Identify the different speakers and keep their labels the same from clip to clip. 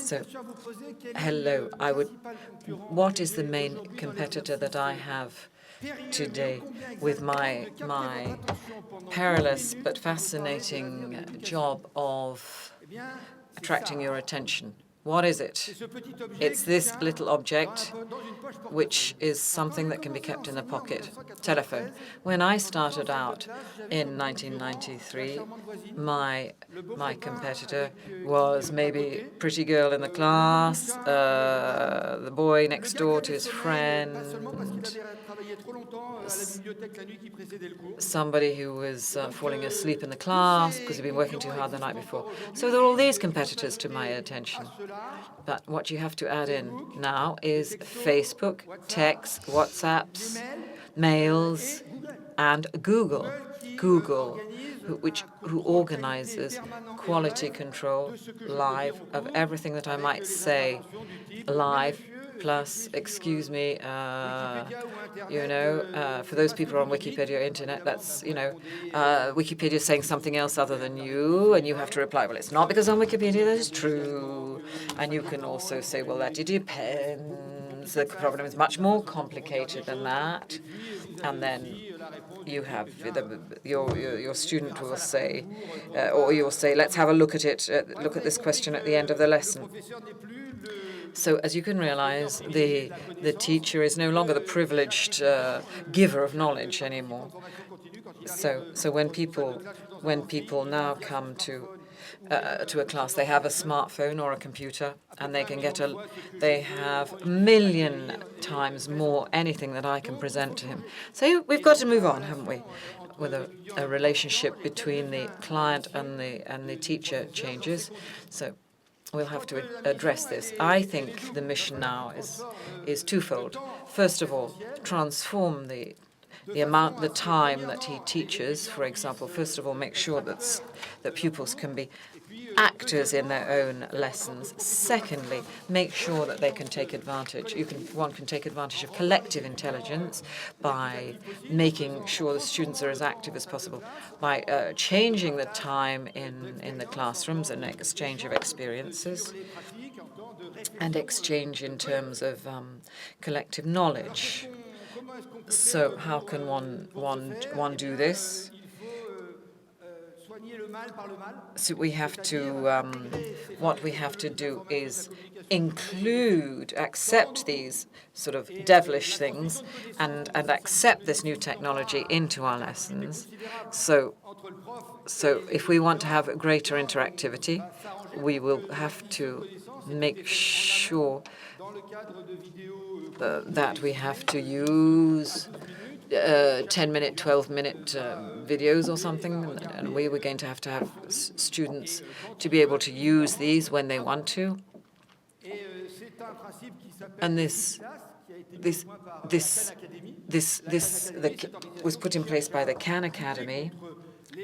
Speaker 1: So, hello, what is the main competitor that I have today with my perilous but fascinating job of attracting your attention? What is it? It's this little object, which is something that can be kept in the pocket. Telephone. When I started out in 1993, my competitor was maybe pretty girl in the class, the boy next door to his friend, somebody who was falling asleep in the class because he'd been working too hard the night before. So there are all these competitors to my attention. But what you have to add in now is Facebook, text, WhatsApps, mails, and Google. Google, who organizes quality control live of everything that I might say live, plus, excuse me, for those people who are on Wikipedia or internet, that's, Wikipedia is saying something else other than you, and you have to reply, well, it's not because on Wikipedia that is true. And you can also say, well, that depends. The problem is much more complicated than that. And then you have your student will say, or you'll say, let's have a look at it, look at this question at the end of the lesson. So as you can realize, the teacher is no longer the privileged giver of knowledge anymore. So when people now come to a class, they have a smartphone or a computer, and they have a million times more anything that I can present to him. So we've got to move on, haven't we? With a relationship between the client and the teacher changes. So we'll have to address this. I think the mission now is twofold. First of all, transform the time that he teaches. For example, first of all, make sure that pupils can be actors in their own lessons. Secondly, make sure that they can take advantage. One can take advantage of collective intelligence by making sure the students are as active as possible, by changing the time in the classrooms and exchange of experiences, and exchange in terms of collective knowledge. So how can one do this? So what we have to do is accept these sort of devilish things and accept this new technology into our lessons. So if we want to have greater interactivity, we will have to make sure that we have to use 10-minute, 12-minute videos or something, and we were going to have students to be able to use these when they want to. And this was put in place by the Khan Academy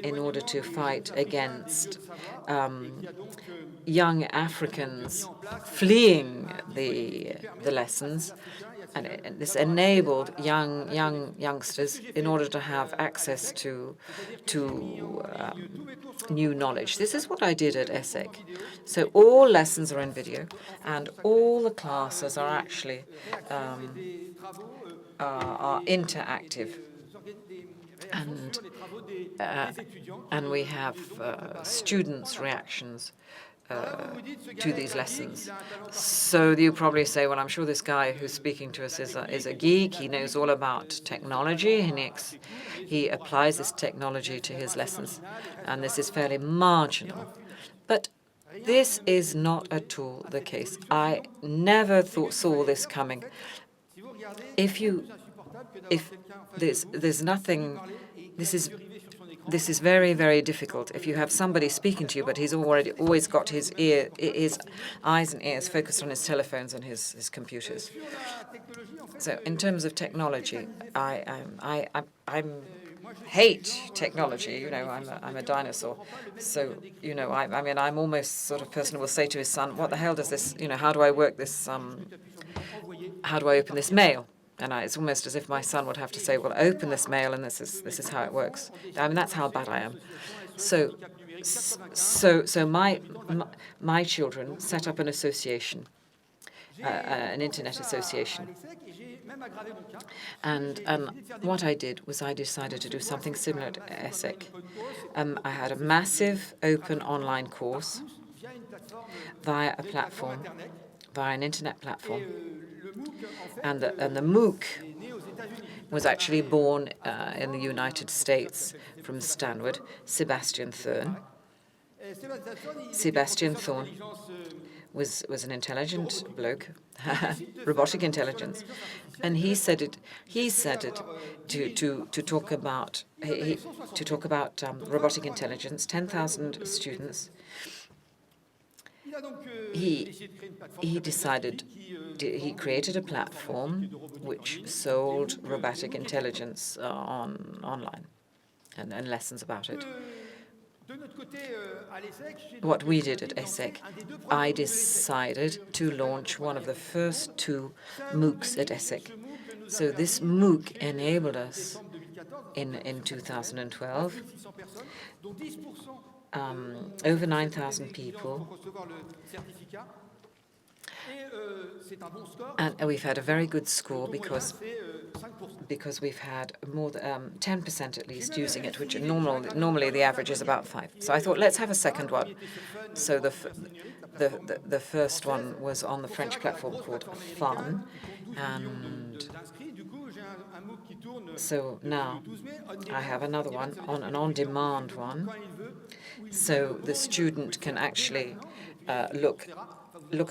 Speaker 1: in order to fight against young Africans fleeing the lessons. And this enabled youngsters in order to have access to new knowledge. This is what I did at ESSEC. So all lessons are in video, and all the classes are actually are interactive. And we have students' reactions to these lessons. So you probably say, well, I'm sure this guy who's speaking to us is a geek. He knows all about technology, and he applies this technology to his lessons. And this is fairly marginal. But this is not at all the case. I never saw this coming. If there's nothing, this is very, very difficult. If you have somebody speaking to you, but he's always got his eyes and ears focused on his telephones and his computers. So in terms of technology, I hate technology. I'm a dinosaur. So I'm almost sort of person who will say to his son, "What the hell does this? How do I work this? How do I open this mail?" And it's almost as if my son would have to say, well, open this mail, and this is how it works. That's how bad I am. So So my children set up an association, an internet association. And what I did was I decided to do something similar to ESSEC. I had a massive open online course via a platform, via an internet platform. And the MOOC was actually born in the United States from Stanford, Sebastian Thorne. Sebastian Thorne was an intelligent bloke, robotic intelligence, and he said it to talk about robotic intelligence. 10,000 students. He decided he created a platform which sold robotic intelligence online and lessons about it. What we did at ESSEC, I decided to launch one of the first 2 MOOCs at ESSEC. So this MOOC enabled us in 2012, over 9,000 people. And we've had a very good score because we've had more than 10% at least using it, which normally the average is about 5. So I thought, let's have a second one. So the first one was on the French platform called Fun, and so now I have another one, an on-demand one. So the student can actually look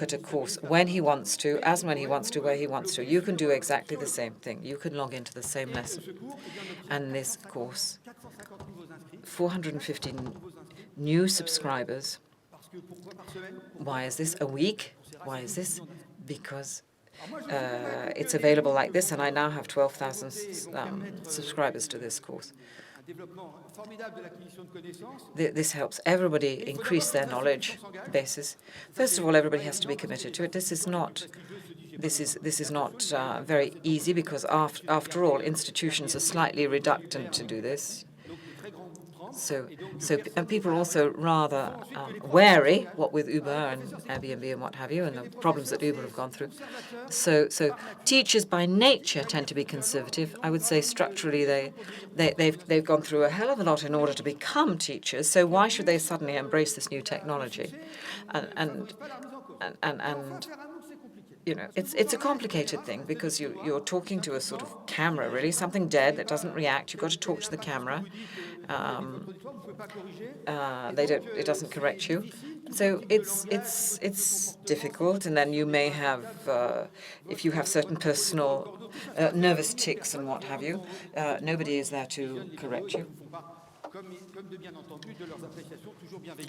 Speaker 1: at a course when he wants to, as and when he wants to, where he wants to. You can do exactly the same thing. You can log into the same lesson. And this course, 450 new subscribers. Why is this? A week? Why is this? Because it's available like this, and I now have 12,000 subscribers to this course. This helps everybody increase their knowledge basis. First of all, everybody has to be committed to it. This is not very easy because after all, institutions are slightly reluctant to do this. So people are also rather wary, what with Uber and Airbnb and what have you, and the problems that Uber have gone through. So teachers by nature tend to be conservative. I would say structurally they've gone through a hell of a lot in order to become teachers. So why should they suddenly embrace this new technology? And you know, it's a complicated thing because you're talking to a sort of camera, really, something dead that doesn't react. You've got to talk to the camera. It doesn't correct you. So it's difficult, and then you may have, if you have certain personal nervous tics and what have you, nobody is there to correct you.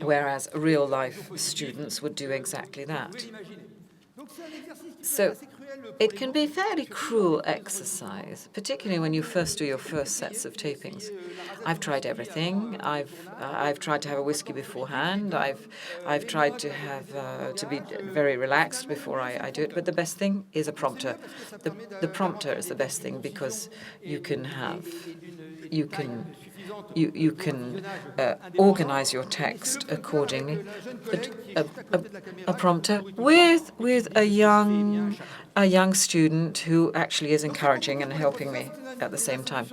Speaker 1: Whereas real-life students would do exactly that. So it can be a fairly cruel exercise, particularly when you first do your first sets of tapings. I've tried everything. I've tried to have a whiskey beforehand. I've tried to have to be very relaxed before I do it. But the best thing is a prompter. The prompter is the best thing because you can organize your text accordingly. But a prompter with a young student who actually is encouraging and helping me at the same time.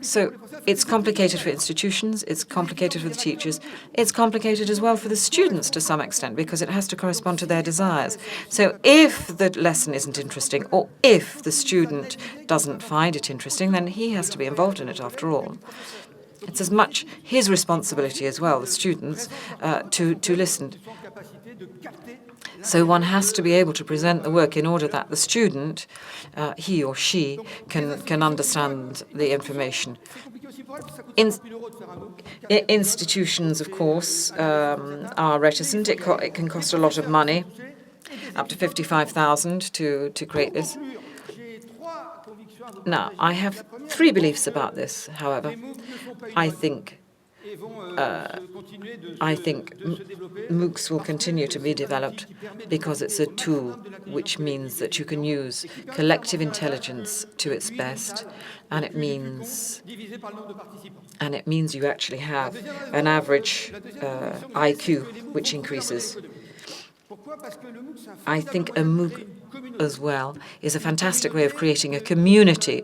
Speaker 1: So it's complicated for institutions, it's complicated for the teachers, it's complicated as well for the students to some extent because it has to correspond to their desires. So if the lesson isn't interesting or if the student doesn't find it interesting, then he has to be involved in it after all. It's as much his responsibility as well, the students, to listen. So one has to be able to present the work in order that the student, he or she, can understand the information. Institutions, of course, are reticent. It can cost a lot of money, up to 55,000 to create this. Now, I have 3 beliefs about this, however. I think I think MOOCs will continue to be developed because it's a tool which means that you can use collective intelligence to its best, and it means you actually have an average IQ which increases. I think a MOOC as well is a fantastic way of creating a community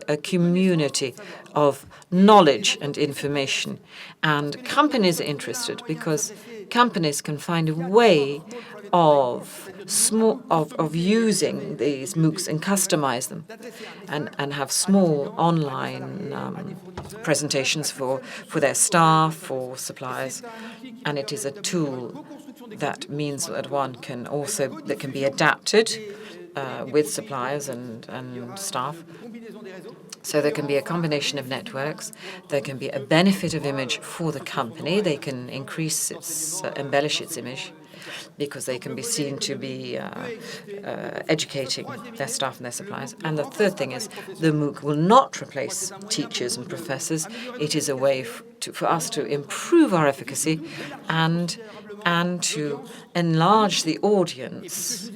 Speaker 1: of knowledge and information. And companies are interested because companies can find a way of using these MOOCs and customize them and have small online presentations for their staff, for suppliers. And it is a tool that means that that can be adapted with suppliers and staff. So there can be a combination of networks. There can be a benefit of image for the company. They can embellish its image because they can be seen to be educating their staff and their suppliers. And the third thing is the MOOC will not replace teachers and professors. It is a way for us to improve our efficacy and to enlarge the audience.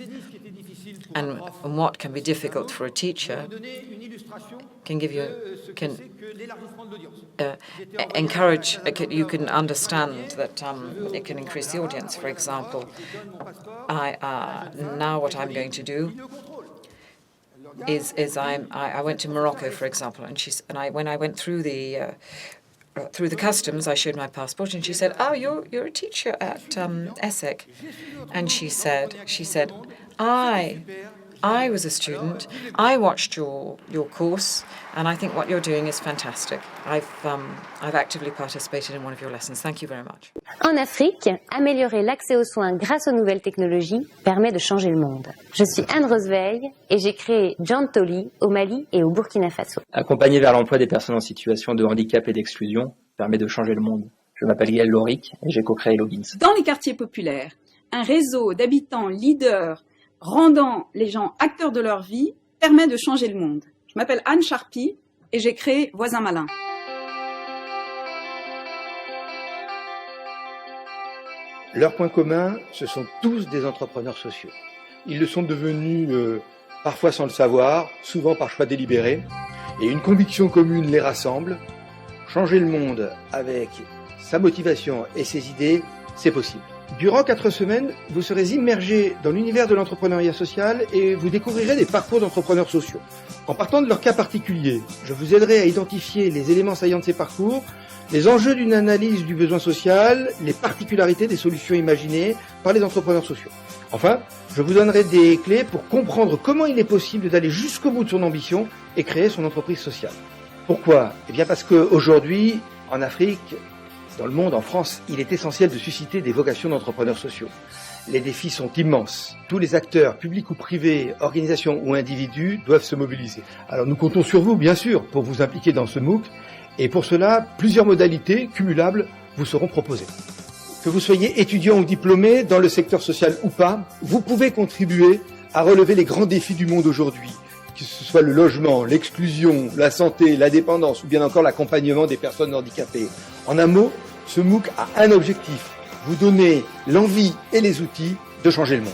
Speaker 1: And what can be difficult for a teacher you can understand that it can increase the audience. For example, now what I'm going to do is I went to Morocco, for example, and when I went through the customs, I showed my passport, and she said, "Oh, you're a teacher at ESSEC," and she said, I was a student. I watched your course, and I think what you're doing is fantastic. I've actively participated in one of your lessons. Thank you very much.
Speaker 2: En Afrique, améliorer l'accès aux soins grâce aux nouvelles technologies permet de changer le monde. Je suis Anne Roseveil et j'ai créé Jantoli au Mali et au Burkina Faso.
Speaker 3: Accompagner vers l'emploi des personnes en situation de handicap et d'exclusion permet de changer le monde. Je m'appelle Gaël Loric et j'ai co-créé Logins.
Speaker 4: Dans les quartiers populaires, un réseau d'habitants leaders rendant les gens acteurs de leur vie permet de changer le monde. Je m'appelle Anne Charpie et j'ai créé Voisins Malins.
Speaker 5: Leur point commun, ce sont tous des entrepreneurs sociaux. Ils le sont devenus parfois sans le savoir, souvent par choix délibéré, et une conviction commune les rassemble. Changer le monde avec sa motivation et ses idées, c'est possible. Durant 4 semaines, vous serez immergés dans l'univers de l'entrepreneuriat social et vous découvrirez des parcours d'entrepreneurs sociaux. En partant de leur cas particulier, je vous aiderai à identifier les éléments saillants de ces parcours, les enjeux d'une analyse du besoin social, les particularités des solutions imaginées par les entrepreneurs sociaux. Enfin, je vous donnerai des clés pour comprendre comment il est possible d'aller jusqu'au bout de son ambition et créer son entreprise sociale. Pourquoi ? Eh bien parce qu'aujourd'hui, en Afrique, dans le monde, en France, il est essentiel de susciter des vocations d'entrepreneurs sociaux. Les défis sont immenses. Tous les acteurs, publics ou privés, organisations ou individus, doivent se mobiliser. Alors nous comptons sur vous, bien sûr, pour vous impliquer dans ce MOOC. Et pour cela, plusieurs modalités cumulables vous seront proposées. Que vous soyez étudiant ou diplômé, dans le secteur social ou pas, vous pouvez contribuer à relever les grands défis du monde aujourd'hui. Que ce soit le logement, l'exclusion, la santé, la dépendance ou bien encore l'accompagnement des personnes handicapées. En un mot, ce MOOC a un objectif, vous donner l'envie et les outils de changer le monde.